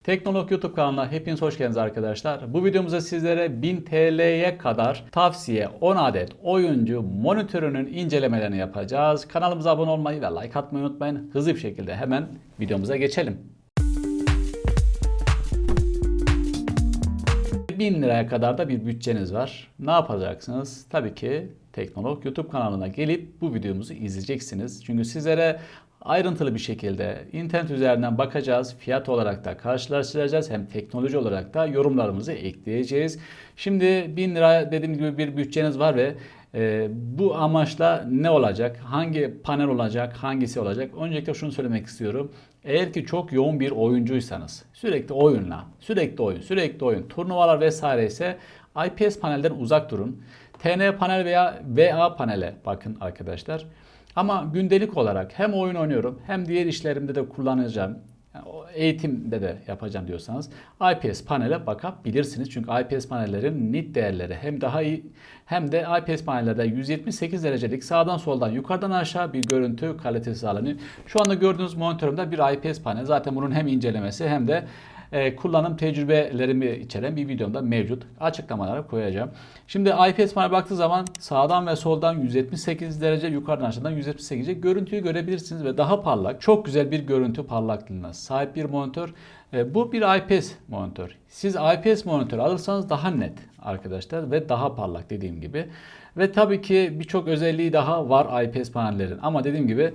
Teknolog YouTube kanalına hepiniz hoş geldiniz arkadaşlar. Bu videomuzda sizlere 1000 TL'ye kadar tavsiye 10 adet oyuncu monitörünün incelemelerini yapacağız. Kanalımıza abone olmayı ve like atmayı unutmayın. Hızlı bir şekilde hemen videomuza geçelim. 1000 liraya kadar da bir bütçeniz var. Ne yapacaksınız? Tabii ki Teknolog YouTube kanalına gelip bu videomuzu izleyeceksiniz. Çünkü sizlere ayrıntılı bir şekilde internet üzerinden bakacağız. Fiyat olarak da karşılaştıracağız. Hem teknoloji olarak da yorumlarımızı ekleyeceğiz. Şimdi 1000 lira dediğim gibi bir bütçeniz var ve bu amaçla ne olacak? Hangi panel olacak? Hangisi olacak? Öncelikle şunu söylemek istiyorum. Eğer ki çok yoğun bir oyuncuysanız, sürekli oyunla, sürekli oyun, turnuvalar vesaire ise IPS panelden uzak durun. TN panel veya VA panele bakın arkadaşlar. Ama gündelik olarak hem oyun oynuyorum hem diğer işlerimde de kullanacağım. Yani eğitimde de yapacağım diyorsanız IPS panele bakabilirsiniz. Çünkü IPS panellerin nit değerleri hem daha iyi hem de IPS panellerde 178 derecelik sağdan soldan yukarıdan aşağı bir görüntü kalitesi sağlanıyor. Şu anda gördüğünüz monitörümde bir IPS panel. Zaten bunun hem incelemesi hem de kullanım tecrübelerimi içeren bir videomda mevcut. Açıklamalara koyacağım. Şimdi IPS panel baktığı zaman sağdan ve soldan 178 derece, yukarıdan aşağıdan 178'e görüntüyü görebilirsiniz ve daha parlak, çok güzel bir görüntü parlaklığına sahip bir monitör. Bu bir IPS monitör. Siz IPS monitör alırsanız daha net arkadaşlar ve daha parlak dediğim gibi. Ve tabii ki birçok özelliği daha var IPS panellerin. Ama dediğim gibi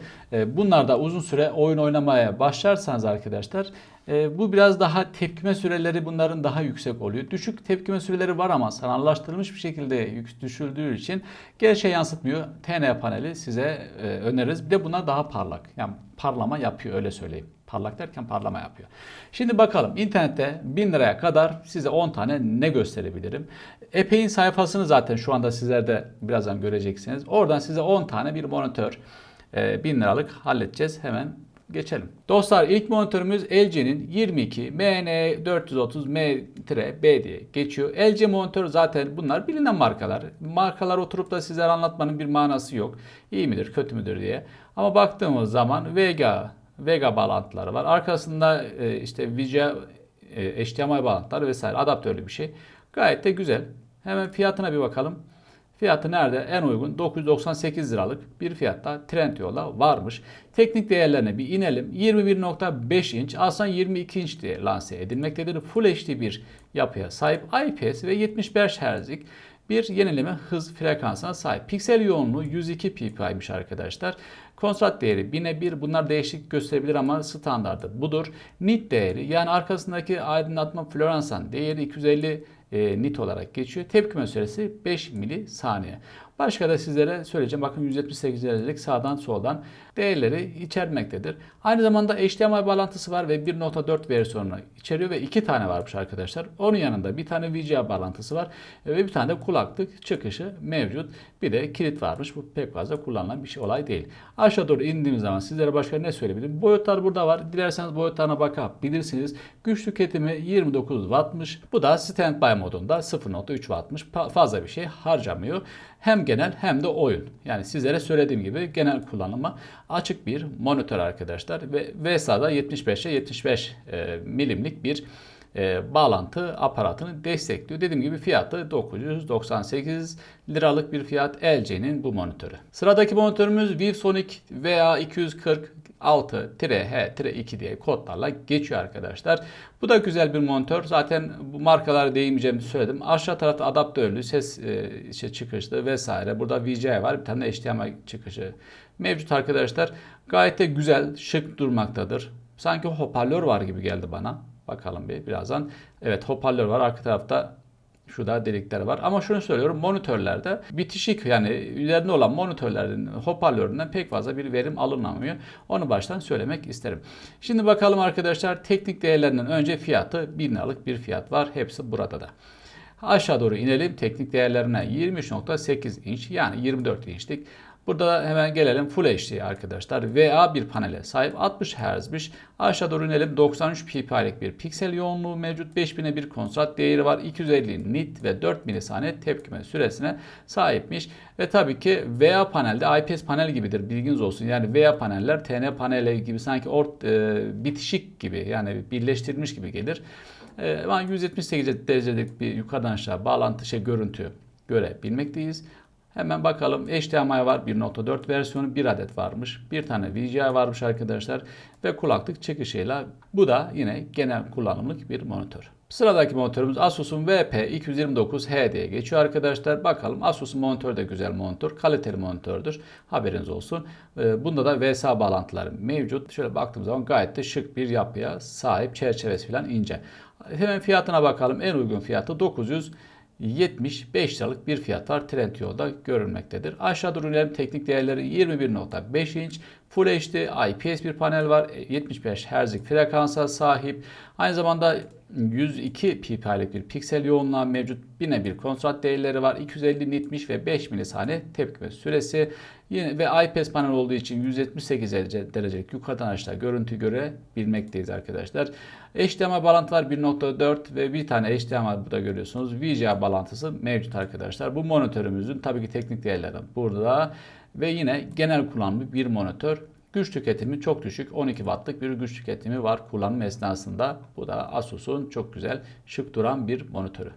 bunlarda uzun süre oyun oynamaya başlarsanız arkadaşlar bu biraz daha tepkime süreleri bunların daha yüksek oluyor. Düşük tepkime süreleri var ama sanallaştırılmış bir şekilde düşüldüğü için gerçeği yansıtmıyor. TN paneli size öneririz. Bir de bunlar daha parlak. Yani parlama yapıyor öyle söyleyeyim. Parlak derken parlama yapıyor. Şimdi bakalım internette 1000 liraya kadar size 10 tane ne gösterebilirim? Epey'in sayfasını zaten şu anda sizler de birazdan göreceksiniz. Oradan size 10 tane bir monitör 1000 liralık halledeceğiz. Hemen geçelim. Dostlar ilk monitörümüz LG'nin 22 MN430M-B diye geçiyor. LG monitör zaten bunlar bilinen markalar. Markalar oturup da sizlere anlatmanın bir manası yok. İyi midir kötü müdür diye. Ama baktığımız zaman Vega bağlantıları var. Arkasında işte VGA, HDMI bağlantıları vesaire adaptörlü bir şey. Gayet de güzel. Hemen fiyatına bir bakalım. Fiyatı nerede? En uygun 998 liralık bir fiyatta Trendyol'da varmış. Teknik değerlerine bir inelim. 21.5 inç aslında 22 inç diye lanse edilmektedir. Full HD bir yapıya sahip IPS ve 75 Hz'lik bir yenileme hız frekansına sahip. Piksel yoğunluğu 102 ppi'ymiş arkadaşlar. Kontrast değeri 1000'e 1. Bunlar değişik gösterebilir ama standartı budur. Nit değeri yani arkasındaki aydınlatma floresan değeri 250 nit olarak geçiyor. Tepkime süresi 5 milisaniye. Başka da sizlere söyleyeceğim. Bakın 178 derecelik sağdan soldan değerleri içermektedir. Aynı zamanda HDMI bağlantısı var ve 1.4 versiyonunu içeriyor ve 2 tane varmış arkadaşlar. Onun yanında bir tane VGA bağlantısı var ve bir tane de kulaklık çıkışı mevcut. Bir de kilit varmış. Bu pek fazla kullanılan bir olay değil. Aşağı doğru indiğimiz zaman sizlere başka ne söyleyebilirim? Boyutlar burada var. Dilerseniz boyutlarına bakabilirsiniz. Güç tüketimi 29 wattmış. Bu da standby modunda 0.3 wattmış. Fazla bir şey harcamıyor. Hem genel hem de oyun. Yani sizlere söylediğim gibi genel kullanıma açık bir monitör arkadaşlar. Ve VSA'da 75'e 75 milimlik bir bağlantı aparatını destekliyor. Dediğim gibi fiyatı 998 liralık bir fiyat LG'nin bu monitörü. Sıradaki monitörümüz ViewSonic VA246-H-2 diye kodlarla geçiyor arkadaşlar. Bu da güzel bir monitör. Zaten bu markalara değinmeyeceğimi söyledim. Aşağı tarafta adaptörlü ses çıkışlı vesaire. Burada VGA var. Bir tane HDMI çıkışı mevcut arkadaşlar. Gayet de güzel, şık durmaktadır. Sanki hoparlör var gibi geldi bana. Bakalım birazdan. Evet hoparlör var. Arka tarafta şurada delikler var. Ama şunu söylüyorum monitörlerde bitişik yani üzerinde olan monitörlerin hoparlöründen pek fazla bir verim alınamıyor. Onu baştan söylemek isterim. Şimdi bakalım arkadaşlar teknik değerlerinden önce fiyatı 1000 liralık bir fiyat var. Hepsi burada da. Aşağı doğru inelim. Teknik değerlerine 23.8 inç yani 24 inçlik Burada da hemen gelelim Full HD arkadaşlar. VA bir panele sahip, 60 Hz'miş. Aşağı doğru inelim. 93 ppi'lik bir piksel yoğunluğu mevcut. 5000'e bir kontrast değeri var. 250 nit ve 4 milisaniye tepkime süresine sahipmiş. Ve tabii ki VA panelde IPS panel gibidir. Bilginiz olsun. Yani VA paneller TN paneli gibi sanki bitişik gibi, yani birleştirilmiş gibi gelir. 178 derecelik bir yukarıdan aşağı bağlantı görüntü görebilmekteyiz. Hemen bakalım. HDMI var. 1.4 versiyonu, bir adet varmış. Bir tane VGA varmış arkadaşlar. Ve kulaklık çıkışıyla, bu da yine genel kullanımlık bir monitör. Sıradaki monitörümüz Asus'un VP229H diye geçiyor arkadaşlar. Bakalım, Asus'un monitörü de güzel monitör. Kaliteli monitördür. Haberiniz olsun. Bunda da VSA bağlantıları mevcut. Şöyle baktığım zaman gayet de şık bir yapıya sahip. Çerçevesi falan ince. Hemen fiyatına bakalım. En uygun fiyatı 975 liralık bir fiyat var. Trendyol'da görülmektedir. Aşağı doğru inelim. Teknik değerleri 21.5 inç. Full HD IPS bir panel var. 75 Hz'lik frekansa sahip. Aynı zamanda 102 ppi'lik bir piksel yoğunluğu mevcut. Yine bir kontrast değerleri var. 250 nitmiş ve 5 milisaniye tepkime süresi. Yine ve IPS panel olduğu için 178 derecelik yukarıdan aşağı görüntü görebilmekteyiz arkadaşlar. HDMI bağlantı var, 1.4 ve bir tane HDMI burada görüyorsunuz. VGA bağlantısı mevcut arkadaşlar. Bu monitörümüzün tabii ki teknik değerleri burada ve yine genel kullanımlı bir monitör. Güç tüketimi çok düşük. 12 wattlık bir güç tüketimi var kullanım esnasında. Bu da Asus'un çok güzel, şık duran bir monitörü.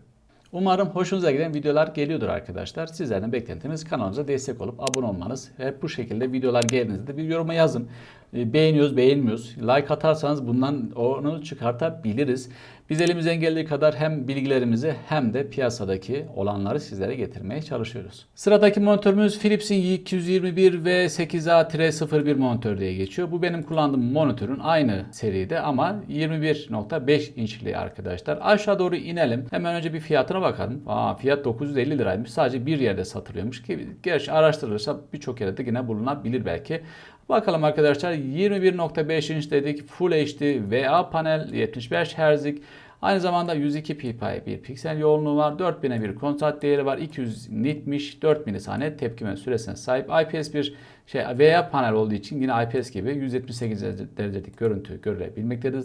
Umarım hoşunuza giden videolar geliyordur arkadaşlar. Sizlerden beklentimiz kanalımıza destek olup abone olmanız. Hep bu şekilde videolar geldiğinizde bir yoruma yazın. Beğeniyoruz, beğenmiyoruz. Like atarsanız bundan onu çıkartabiliriz. Biz elimizden geldiği kadar hem bilgilerimizi hem de piyasadaki olanları sizlere getirmeye çalışıyoruz. Sıradaki monitörümüz Philips'in Y221 ve 8A-01 monitör diye geçiyor. Bu benim kullandığım monitörün aynı seride ama 21.5 inçli arkadaşlar. Aşağı doğru inelim. Hemen önce bir fiyatına bakalım. Fiyat 950 liraymış. Sadece bir yerde satılıyormuş ki gerçi araştırılırsa birçok yerde yine bulunabilir belki. Bakalım arkadaşlar, 21.5 inç dedik. Full HD VA panel, 75 Hz'lik. Aynı zamanda 102 ppi bir piksel yoğunluğu var. 4000'e bir kontrast değeri var. 200 nitmiş. 4 milisaniye tepkime süresine sahip. IPS bir VA panel olduğu için yine IPS gibi 178 derecelik görüntü görebilmektedir.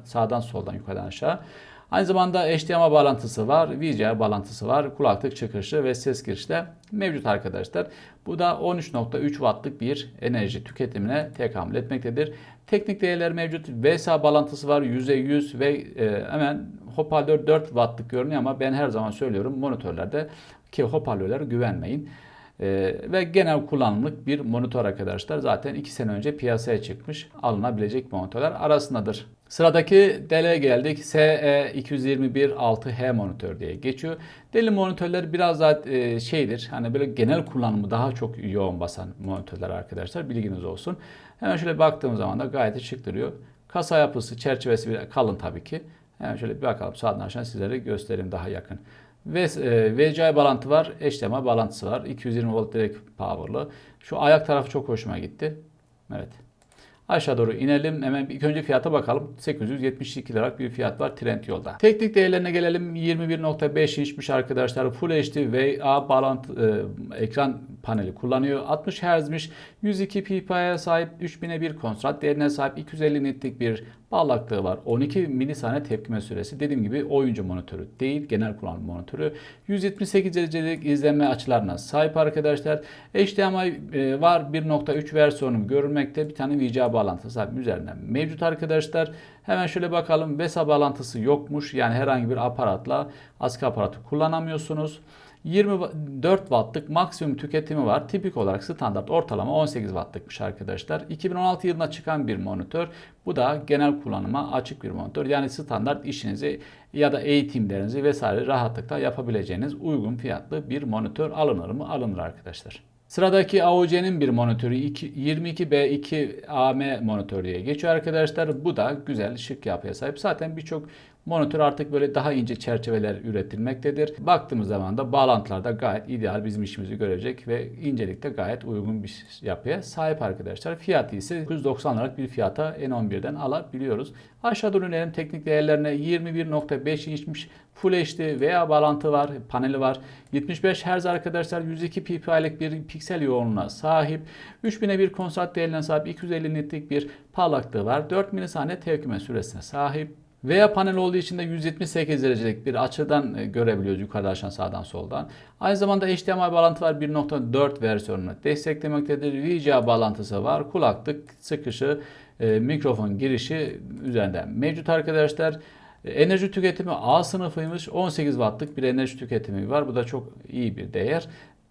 Sağdan soldan yukarıdan aşağı. Aynı zamanda HDMI bağlantısı var, VGA bağlantısı var, kulaklık çıkışı ve ses girişi de mevcut arkadaşlar. Bu da 13.3 wattlık bir enerji tüketimine tekamül etmektedir. Teknik değerler mevcut. VSA bağlantısı var, %100 ve hemen hoparlör 4 wattlık görünüyor ama ben her zaman söylüyorum, monitörlerde ki hoparlörlere güvenmeyin. Ve genel kullanımlık bir monitör arkadaşlar. Zaten 2 sene önce piyasaya çıkmış, alınabilecek monitörler arasındadır. Sıradaki Dell'e geldik. SE221-6H monitör diye geçiyor. Dell monitörler biraz daha hani böyle genel kullanımı daha çok yoğun basan monitörler arkadaşlar. Bilginiz olsun. Hemen şöyle baktığım zaman da gayet şık duruyor. Kasa yapısı, çerçevesi bir kalın tabii ki. Hemen şöyle bir bakalım, sağdan aşağı sizlere göstereyim daha yakın. Ve VGA bağlantı var, HDMI bağlantısı var. 220 volt direkt power'lı. Şu ayak tarafı çok hoşuma gitti. Evet. Aşağı doğru inelim. Hemen ilk önce fiyata bakalım. 872 liralık bir fiyat var Trendyol'da. Teknik değerlerine gelelim. 21.5 inçmiş arkadaşlar. Full HD VA bağlantı ekran paneli kullanıyor. 60 Hz'miş. 102 ppi'ye sahip. 3000'e bir kontrast değerine sahip. 250 nitlik bir parlaklığı var. 12 milisaniye tepkime süresi. Dediğim gibi oyuncu monitörü değil, genel kullanım monitörü. 178 derecelik izlenme açılarına sahip arkadaşlar. HDMI var. 1.3 versiyonu görülmekte. Bir tane VGA bağlantısı sahip üzerinden mevcut arkadaşlar. Hemen şöyle bakalım. VESA bağlantısı yokmuş. Yani herhangi bir aparatla askı aparatı kullanamıyorsunuz. 24 wattlık maksimum tüketimi var. Tipik olarak standart ortalama 18 wattlıkmış arkadaşlar. 2016 yılında çıkan bir monitör. Bu da genel kullanıma açık bir monitör. Yani standart işinizi ya da eğitimlerinizi vesaire rahatlıkla yapabileceğiniz uygun fiyatlı bir monitör alınır mı? Alınır arkadaşlar. Sıradaki AOC'nin bir monitörü 22B2 AM monitör diye geçiyor arkadaşlar. Bu da güzel, şık yapıya sahip. Zaten birçok monitör artık böyle daha ince çerçeveler üretilmektedir. Baktığımız zaman da bağlantılarda gayet ideal bizim işimizi görecek ve incelikte gayet uygun bir yapıya sahip arkadaşlar. Fiyatı ise 990 liralık bir fiyata N11'den alabiliyoruz. Aşağı doğru inelim teknik değerlerine. 21.5 inçmiş Full HD veya bağlantı var, paneli var. 75 Hz arkadaşlar, 102 ppi'lik bir piksel yoğunluğuna sahip. 3000'e bir kontrast değerine sahip, 250 nitlik bir parlaklığı var. 4 milisaniye tepkime süresine sahip. Veya panel olduğu için de 178 derecelik bir açıdan görebiliyoruz yukarıdan aşağı sağdan soldan. Aynı zamanda HDMI bağlantı var, 1.4 versiyonunu desteklemektedir. VGA bağlantısı var. Kulaklık çıkışı, mikrofon girişi üzerinde mevcut arkadaşlar. Enerji tüketimi A sınıfıymış. 18 wattlık bir enerji tüketimi var. Bu da çok iyi bir değer.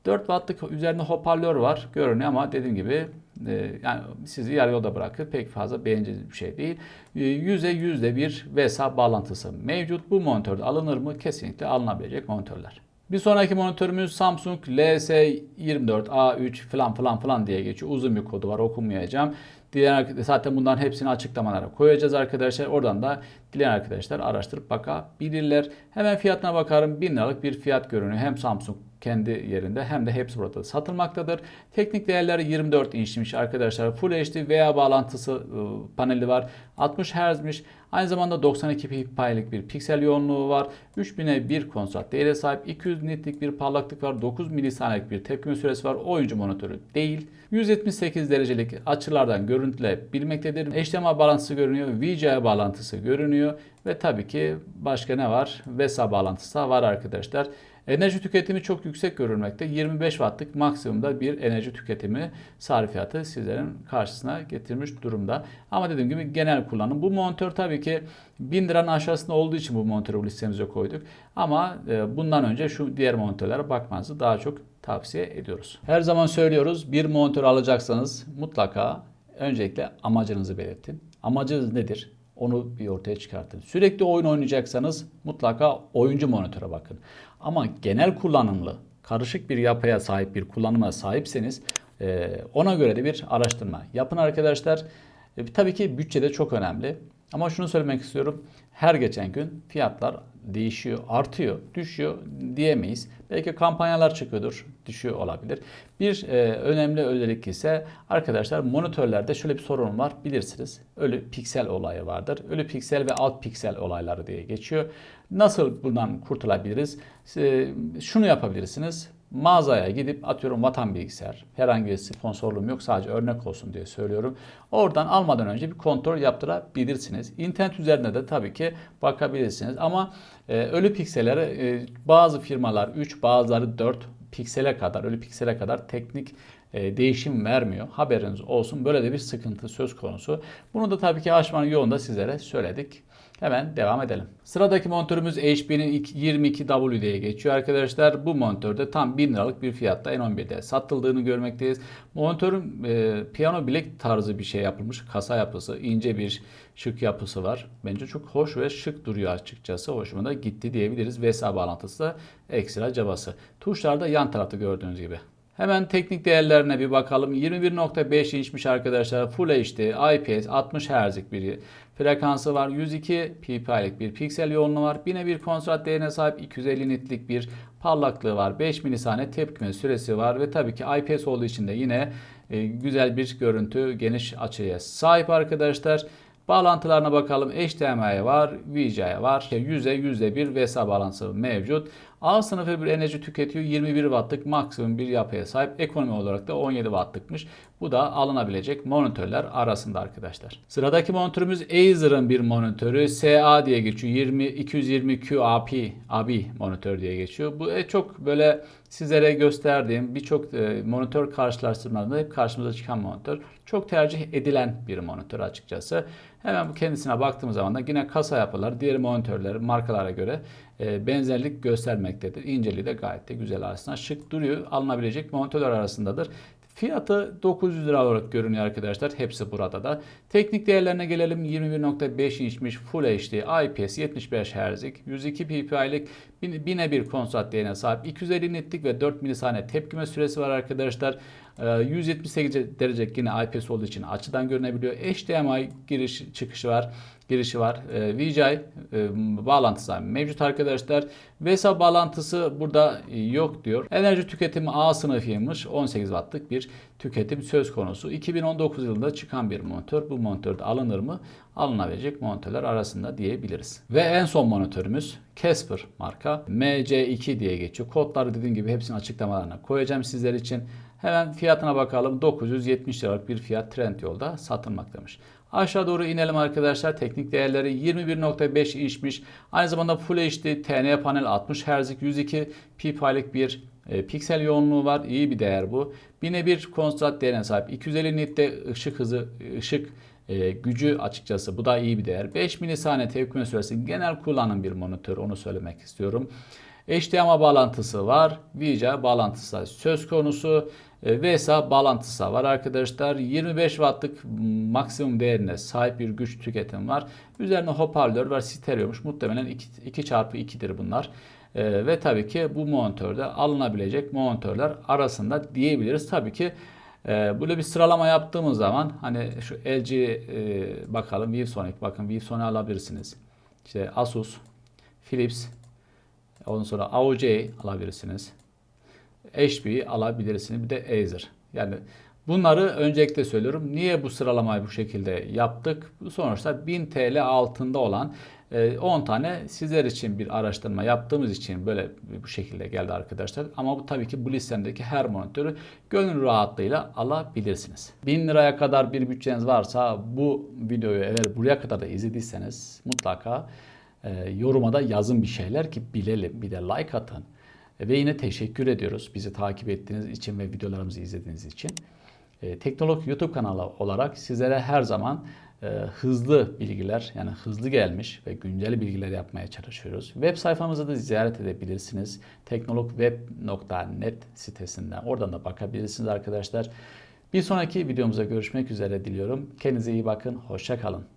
4 wattlık üzerinde hoparlör var. Görünüyor ama dediğim gibi yani sizi yarı yolda bırakır. Pek fazla beğeneceğiniz bir şey değil. %100'de bir VSA bağlantısı mevcut. Bu monitörde alınır mı? Kesinlikle alınabilecek monitörler. Bir sonraki monitörümüz Samsung LS24A3 falan diye geçiyor. Uzun bir kodu var, okumayacağım. Dileyen zaten bunların hepsini açıklamalara koyacağız arkadaşlar. Oradan da dileyen arkadaşlar araştırıp bakabilirler. Hemen fiyatına bakarım. 1000 liralık bir fiyat görünüyor. Hem Samsung kendi yerinde hem de hepsi burada satılmaktadır. Teknik değerleri 24 inçmiş arkadaşlar. Full HD veya bağlantısı paneli var. 60 Hz'miş. Aynı zamanda 92 ppi'lik bir piksel yoğunluğu var. 3000'e bir kontrast değere sahip. 200 nitlik bir parlaklık var. 9 milisaniyelik bir tepkime süresi var. Oyuncu monitörü değil. 178 derecelik açılardan görüntülebilmektedir. HDMI bağlantısı görünüyor. VGA bağlantısı görünüyor. Ve tabii ki başka ne var? VESA bağlantısı da var arkadaşlar. Enerji tüketimi çok yüksek görülmekte. 25 wattlık maksimumda bir enerji tüketimi sarfiyatı sizlerin karşısına getirmiş durumda. Ama dediğim gibi genel kullanım. Bu monitör tabii ki 1000 liranın aşağısında olduğu için bu monitörü bu listemize koyduk. Ama bundan önce şu diğer monitörlere bakmanızı daha çok tavsiye ediyoruz. Her zaman söylüyoruz, bir monitör alacaksanız mutlaka öncelikle amacınızı belirtin. Amacınız nedir? Onu bir ortaya çıkartın. Sürekli oyun oynayacaksanız mutlaka oyuncu monitöre bakın. Ama genel kullanımlı, karışık bir yapıya sahip bir kullanıma sahipseniz ona göre de bir araştırma yapın arkadaşlar. Tabii ki bütçe de çok önemli. Ama şunu söylemek istiyorum. Her geçen gün fiyatlar değişiyor, artıyor, düşüyor diyemeyiz. Belki kampanyalar çıkıyordur, düşüyor olabilir. Bir önemli özellik ise arkadaşlar monitörlerde şöyle bir sorun var, bilirsiniz. Ölü piksel olayı vardır. Ölü piksel ve alt piksel olayları diye geçiyor. Nasıl bundan kurtulabiliriz? Şunu yapabilirsiniz. Mağazaya gidip atıyorum Vatan Bilgisayar, herhangi bir sponsorluğum yok, sadece örnek olsun diye söylüyorum. Oradan almadan önce bir kontrol yaptırabilirsiniz. İnternet üzerinde de tabii ki bakabilirsiniz ama ölü piksellere bazı firmalar 3, bazıları 4 piksele kadar, ölü piksele kadar teknik değişim vermiyor. Haberiniz olsun, böyle de bir sıkıntı söz konusu. Bunu da tabii ki aşmanın yolunda sizlere söyledik. Hemen devam edelim. Sıradaki monitörümüz HP'nin 22W diye geçiyor arkadaşlar. Bu monitörde tam 1000 liralık bir fiyatta N11'de satıldığını görmekteyiz. Monitörün piyano bilek tarzı bir şey yapılmış. Kasa yapısı, ince bir şık yapısı var. Bence çok hoş ve şık duruyor açıkçası. Hoşuma da gitti diyebiliriz. VSA bağlantısı da ekstra cabası. Tuşlar da yan tarafta gördüğünüz gibi. Hemen teknik değerlerine bir bakalım. 21.5 inçmiş arkadaşlar. Full HD, IPS, 60 Hz'lik bir frekansı var. 102 ppi'lik bir piksel yoğunluğu var. 1000'e bir kontrast değerine sahip, 250 nitlik bir parlaklığı var. 5 milisaniye tepkime süresi var ve tabii ki IPS olduğu için de yine güzel bir görüntü, geniş açıya sahip arkadaşlar. Bağlantılarına bakalım. HDMI var, VGA var. %100'de bir VSA bağlantısı mevcut. A sınıfı bir enerji tüketiyor. 21 wattlık maksimum bir yapıya sahip. Ekonomi olarak da 17 wattlıkmış. Bu da alınabilecek monitörler arasında arkadaşlar. Sıradaki monitörümüz Acer'ın bir monitörü. SA diye geçiyor. 220 QAP monitör diye geçiyor. Bu çok böyle sizlere gösterdiğim birçok monitör karşılaştırmalarında hep karşımıza çıkan monitör. Çok tercih edilen bir monitör açıkçası. Hemen bu kendisine baktığımız zaman da yine kasa yapıları diğer monitörler markalara göre benzerlik göstermektedir. İnceliği de gayet de güzel aslında. Şık duruyor. Alınabilecek monitörler arasındadır. Fiyatı 900 lira olarak görünüyor arkadaşlar. Hepsi burada da. Teknik değerlerine gelelim. 21.5 inçmiş Full HD IPS 75 Hz'lik 102 ppi'lik 1000'e bir kontrast değerine sahip. 250 nitlik ve 4 milisaniye tepkime süresi var arkadaşlar. 178 derecelik yine IPS olduğu için açıdan görünebiliyor. HDMI girişi var. VGA bağlantısı mevcut arkadaşlar. VESA bağlantısı burada yok diyor. Enerji tüketimi A sınıfıymış. 18 wattlık bir tüketim söz konusu. 2019 yılında çıkan bir monitör. Bu monitör de alınır mı? Alınabilecek monitörler arasında diyebiliriz. Ve en son monitörümüz Casper marka. MC2 diye geçiyor. Kodları dediğim gibi hepsini açıklamalarına koyacağım sizler için. Hemen fiyatına bakalım. 970 liralık bir fiyat Trendyol'da satılmaktamış. Aşağı doğru inelim arkadaşlar. Teknik değerleri 21.5 inçmiş. Aynı zamanda Full HD TN panel 60 Hz'lik 102 ppi'lik bir piksel yoğunluğu var. İyi bir değer bu. 1001 kontrast değerine sahip. 250 nit'te ışık gücü açıkçası. Bu da iyi bir değer. 5 milisaniye tepkime süresi genel kullanım bir monitör. Onu söylemek istiyorum. HDMI bağlantısı var. VGA bağlantısı söz konusu. VESA bağlantısı var arkadaşlar. 25 wattlık maksimum değerine sahip bir güç tüketim var. Üzerine hoparlör var. Stereomuş. Muhtemelen 2x2'dir bunlar. Ve tabii ki bu monitörde alınabilecek monitörler arasında diyebiliriz. Tabii ki böyle bir sıralama yaptığımız zaman hani şu LG bakalım, ViewSonic, bakın ViewSonic alabilirsiniz. İşte Asus, Philips, ondan sonra AOC alabilirsiniz. HP alabilirsiniz. Bir de Acer. Yani bunları öncelikle söylüyorum. Niye bu sıralamayı bu şekilde yaptık? Sonuçta 1000 TL altında olan 10 tane sizler için bir araştırma yaptığımız için böyle bu şekilde geldi arkadaşlar. Ama bu tabii ki bu listemdeki her monitörü gönül rahatlığıyla alabilirsiniz. 1000 liraya kadar bir bütçeniz varsa bu videoyu eğer buraya kadar da izlediyseniz mutlaka yoruma da yazın bir şeyler ki bilelim. Bir de like atın. Ve yine teşekkür ediyoruz bizi takip ettiğiniz için ve videolarımızı izlediğiniz için. Teknolog YouTube kanalı olarak sizlere her zaman hızlı bilgiler, yani hızlı gelmiş ve güncel bilgiler yapmaya çalışıyoruz. Web sayfamızı da ziyaret edebilirsiniz. teknologweb.net sitesinden. Oradan da bakabilirsiniz arkadaşlar. Bir sonraki videomuza görüşmek üzere diliyorum. Kendinize iyi bakın. Hoşça kalın.